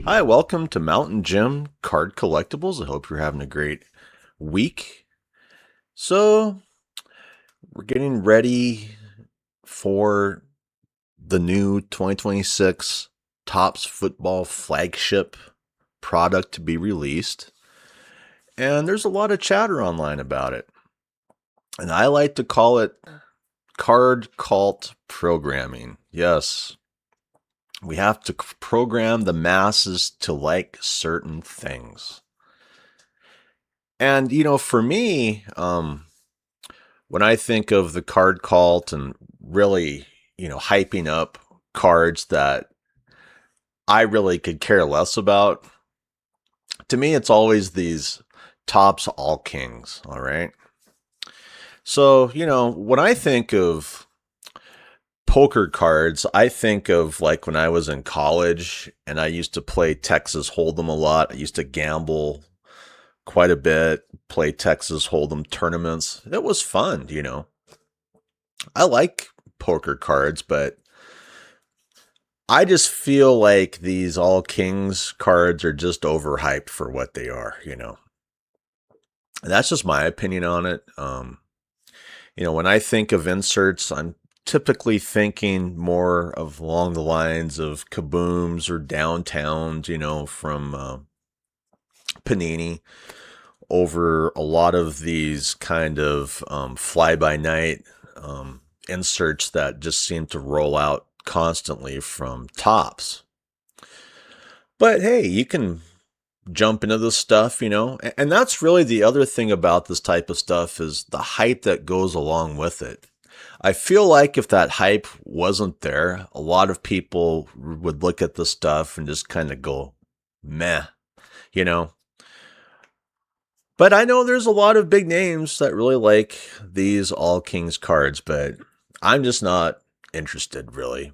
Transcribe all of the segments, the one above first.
Hi, welcome to Mountain Gym Card Collectibles. I hope you're having a great week. So, we're getting ready for the new 2026 Topps football flagship product to be released. And there's a lot of chatter online about it. And I like to call it card cult programming. Yes, we have to program the masses to like certain things. And, for me, when I think of the card cult and really, hyping up cards that I really could care less about, to me, it's always these Topps All Kings. All right. So, when I think of poker cards, I think of like when I was in college and I used to play Texas Hold'em a lot. I used to gamble quite a bit, play Texas Hold'em tournaments. It was fun. I like poker cards, but I just feel like these All Kings cards are just overhyped for what they are. And that's just my opinion on it. When I think of inserts, I'm typically thinking more of along the lines of kabooms or downtowns, from Panini over a lot of these kind of fly by night inserts that just seem to roll out constantly from Topps. But hey, you can jump into this stuff. And that's really the other thing about this type of stuff is the hype that goes along with it. I feel like if that hype wasn't there, a lot of people would look at the stuff and just kind of go, meh, you know. But I know there's a lot of big names that really like these All Kings cards, but I'm just not interested really.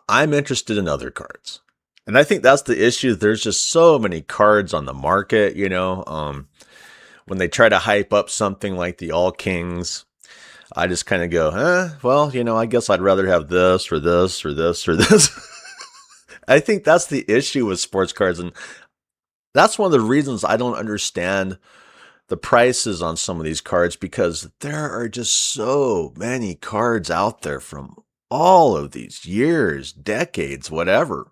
I'm interested in other cards. And I think that's the issue. There's just so many cards on the market. When they try to hype up something like the All Kings, I just kind of go, well, I guess I'd rather have this or this or this or this. I think that's the issue with sports cards. And that's one of the reasons I don't understand the prices on some of these cards, because there are just so many cards out there from all of these years, decades, whatever.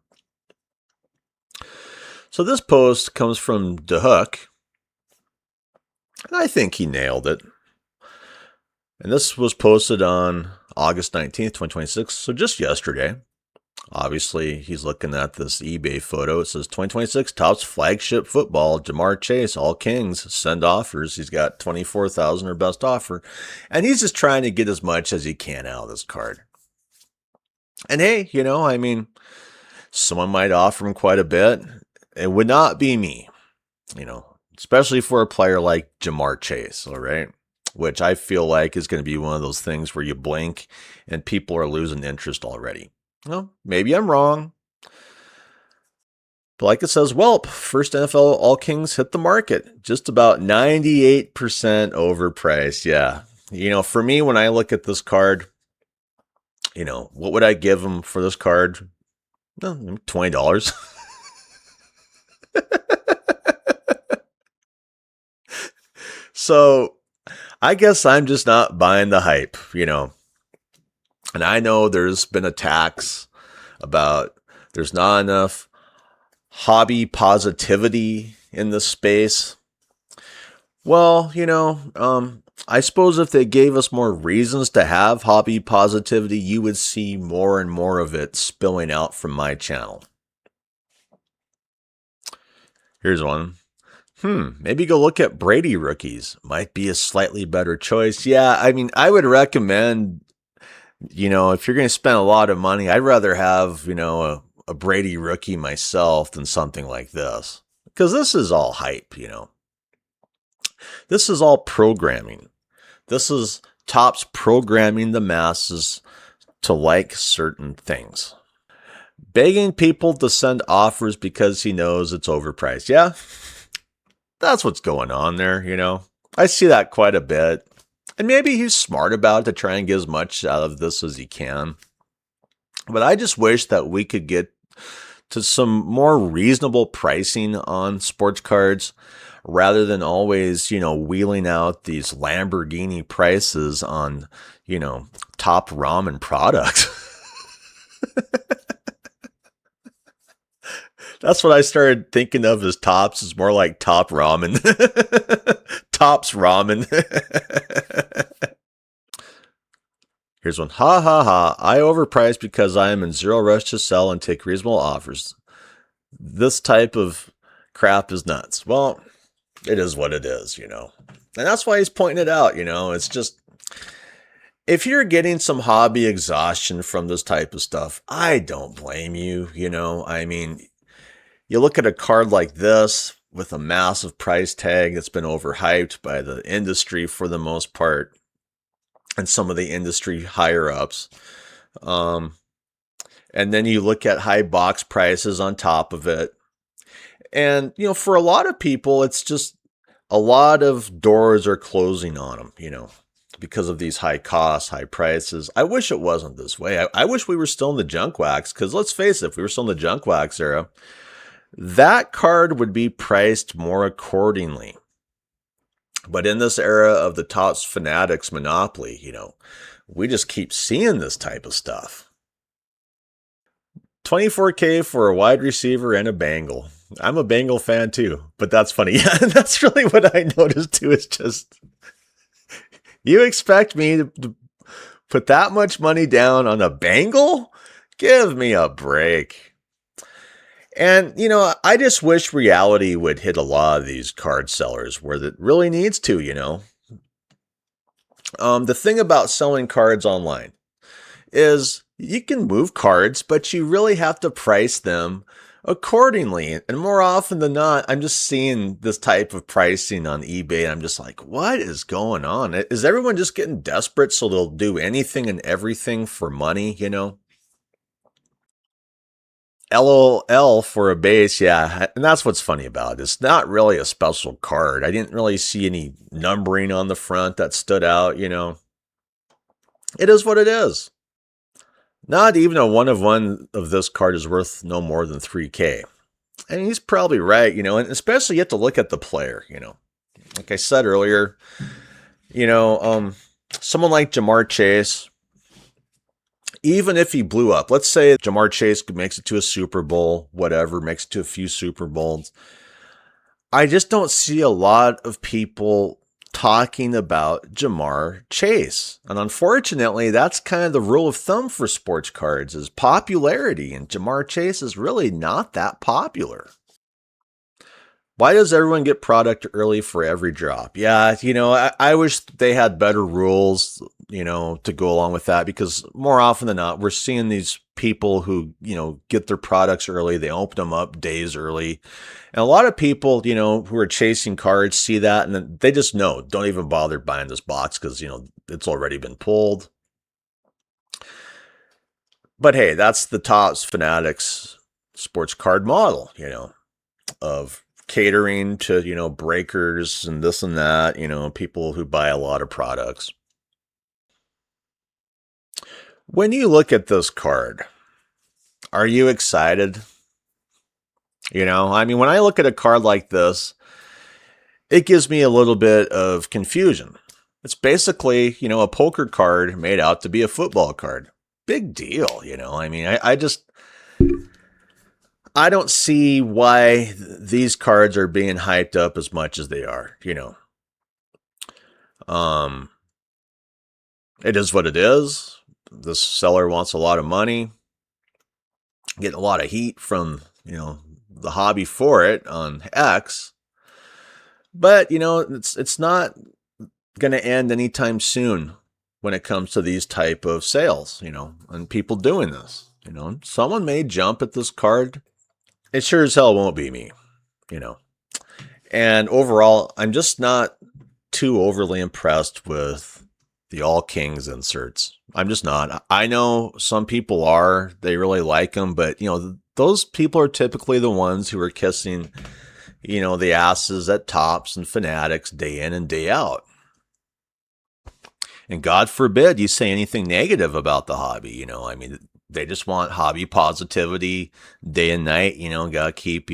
So this post comes from DeHook, and I think he nailed it. And this was posted on August 19th, 2026, so just yesterday. Obviously, he's looking at this eBay photo. It says 2026 Topps flagship football, Jamar Chase, All Kings, send offers. He's got 24,000 or best offer. And he's just trying to get as much as he can out of this card. And hey, someone might offer him quite a bit. It would not be me, especially for a player like Jamar Chase, all right? Which I feel like is going to be one of those things where you blink and people are losing interest already. Well, maybe I'm wrong. But like it says, Welp, first NFL All Kings hit the market. Just about 98% overpriced. Yeah. For me, when I look at this card, what would I give him for this card? $20. So I guess I'm just not buying the hype. And I know there's been attacks about there's not enough hobby positivity in this space. Well, I suppose if they gave us more reasons to have hobby positivity, you would see more and more of it spilling out from my channel. Here's one. Maybe go look at Brady rookies. Might be a slightly better choice. Yeah, I would recommend, if you're going to spend a lot of money, I'd rather have, a Brady rookie myself than something like this. Because this is all hype. This is all programming. This is Topps programming the masses to like certain things. Begging people to send offers because he knows it's overpriced. Yeah, that's what's going on there. I see that quite a bit. And maybe he's smart about it to try and get as much out of this as he can. But I just wish that we could get to some more reasonable pricing on sports cards rather than always, wheeling out these Lamborghini prices on, top ramen products. That's what I started thinking of as tops. Is more like top ramen. Tops ramen. Here's one. Ha ha ha. I overpriced because I am in zero rush to sell and take reasonable offers. This type of crap is nuts. Well, it is what it is, And that's why he's pointing it out, It's just, if you're getting some hobby exhaustion from this type of stuff, I don't blame you, I mean, you look at a card like this with a massive price tag that's been overhyped by the industry for the most part and some of the industry higher ups. And then you look at high box prices on top of it. And, for a lot of people, it's just a lot of doors are closing on them, because of these high costs, high prices. I wish it wasn't this way. I wish we were still in the junk wax, because let's face it, if we were still in the junk wax era, that card would be priced more accordingly. But in this era of the Topps Fanatics monopoly, we just keep seeing this type of stuff. $24K for a wide receiver and a Bengal. I'm a Bengal fan too, but that's funny. Yeah, that's really what I noticed too. Is just, you expect me to put that much money down on a Bengal? Give me a break. And, I just wish reality would hit a lot of these card sellers where it really needs to, The thing about selling cards online is you can move cards, but you really have to price them accordingly. And more often than not, I'm just seeing this type of pricing on eBay. And I'm just like, what is going on? Is everyone just getting desperate so they'll do anything and everything for money, LOL for a base, yeah. And that's what's funny about it. It's not really a special card. I didn't really see any numbering on the front that stood out, It is what it is. Not even a one of this card is worth no more than 3K. And he's probably right, and especially you have to look at the player, Like I said earlier, someone like Jamar Chase, even if he blew up, let's say Jamar Chase makes it to a Super Bowl, whatever, makes it to a few Super Bowls. I just don't see a lot of people talking about Jamar Chase. And unfortunately, that's kind of the rule of thumb for sports cards is popularity. And Jamar Chase is really not that popular. Why does everyone get product early for every drop? Yeah, I wish they had better rules, to go along with that, because more often than not, we're seeing these people who, get their products early. They open them up days early. And a lot of people, who are chasing cards see that and then they just know, don't even bother buying this box because, it's already been pulled. But hey, that's the Topps Fanatics sports card model, of catering to, breakers and this and that, people who buy a lot of products. When you look at this card, are you excited? When I look at a card like this, it gives me a little bit of confusion. It's basically, a poker card made out to be a football card. Big deal, I don't see why these cards are being hyped up as much as they are, It is what it is. This seller wants a lot of money, getting a lot of heat from, the hobby for it on X. But, it's not going to end anytime soon when it comes to these type of sales, and people doing this. Someone may jump at this card. It sure as hell won't be me, And overall, I'm just not too overly impressed with the All Kings inserts. I'm just not. I know some people are. They really like them, but, those people are typically the ones who are kissing, the asses at Topps and Fanatics day in and day out. And God forbid you say anything negative about the hobby. they just want hobby positivity day and night. Gotta keep,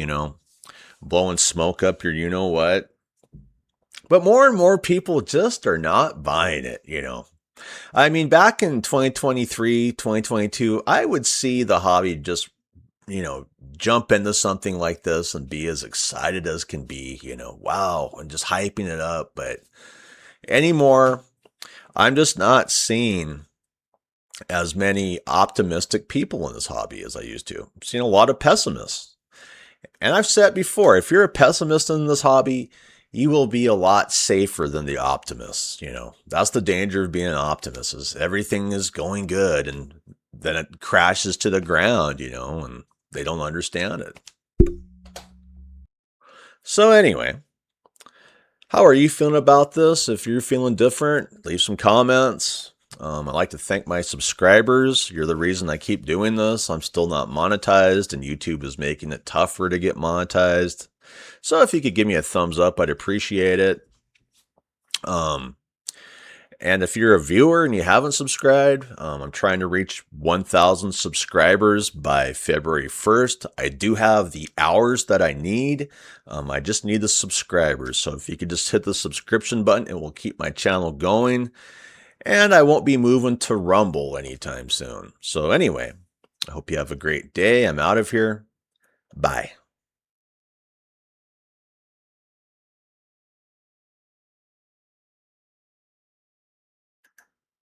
blowing smoke up your you know what. But more and more people just are not buying it. I mean, back in 2023, 2022, I would see the hobby just, you know, jump into something like this and be as excited as can be, wow, and just hyping it up. But anymore, I'm just not seeing as many optimistic people in this hobby as I used to. I've seen a lot of pessimists. And I've said before, if you're a pessimist in this hobby, you will be a lot safer than the optimists. That's the danger of being an optimist is everything is going good and then it crashes to the ground, and they don't understand it. So anyway, how are you feeling about this? If you're feeling different, leave some comments. I'd like to thank my subscribers. You're the reason I keep doing this. I'm still not monetized, and YouTube is making it tougher to get monetized. So if you could give me a thumbs up, I'd appreciate it. And if you're a viewer and you haven't subscribed, I'm trying to reach 1,000 subscribers by February 1st. I do have the hours that I need. I just need the subscribers. So if you could just hit the subscription button, it will keep my channel going. And I won't be moving to Rumble anytime soon. So anyway, I hope you have a great day. I'm out of here. Bye.